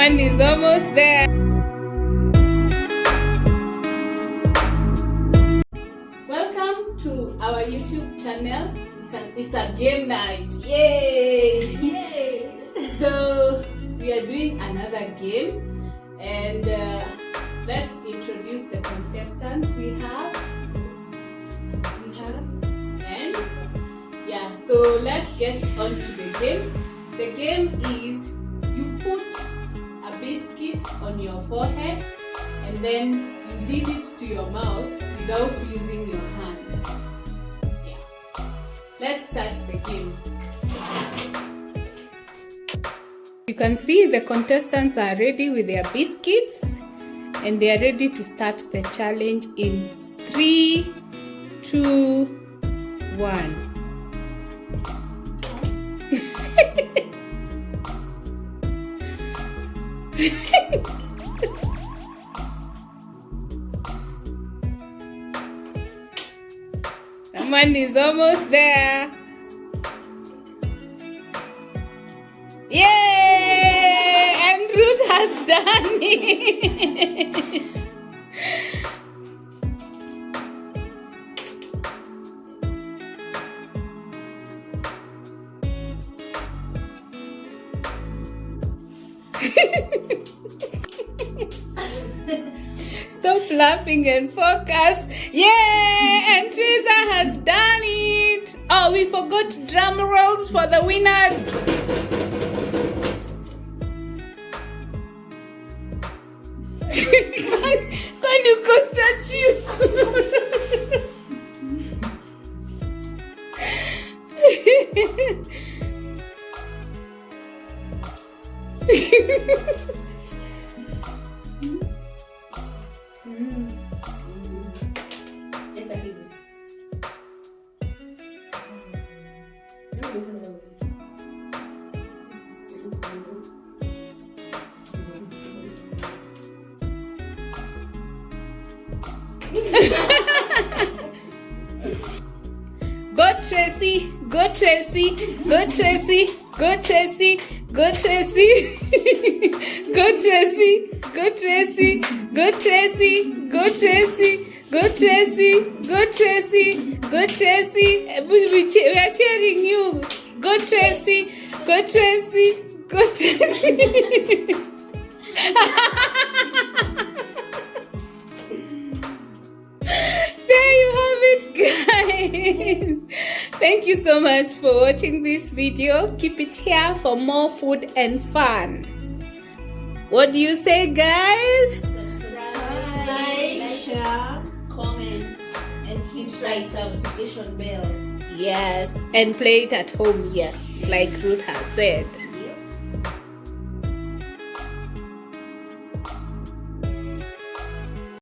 Someone is almost there. Welcome to our YouTube channel. It's a game night. Yay! Yay! So we are doing another game, and let's introduce the contestants we have. And yeah, so let's get on to the game. The game is you put a biscuit on your forehead and then you lead it to your mouth without using your hands. Yeah. Let's start the game. You can see the contestants are ready with their biscuits and they are ready to start the challenge in 3, 2, 1. Someone is almost there. Yay! And Ruth has done it. Stop laughing and focus. Yay! And Teresa has done it. Oh, we forgot drum rolls for the winner. Can you go statue? Go Tracy, go Tracy, go Tracy, go Tracy, go Tracy, go Tracy, go Tracy, go Tracy, go Tracy, go Tracy, go Tracy, go Tracy. We are cheering you. Go Tracy, go Tracy, go Tracy. There you have it, guys. Thank you so much for watching this video. Keep it here for more food and fun. What do you say, guys? Subscribe, like, share, comment, and hit that notification bell. Yes, and play it at home, yes, like Ruth has said.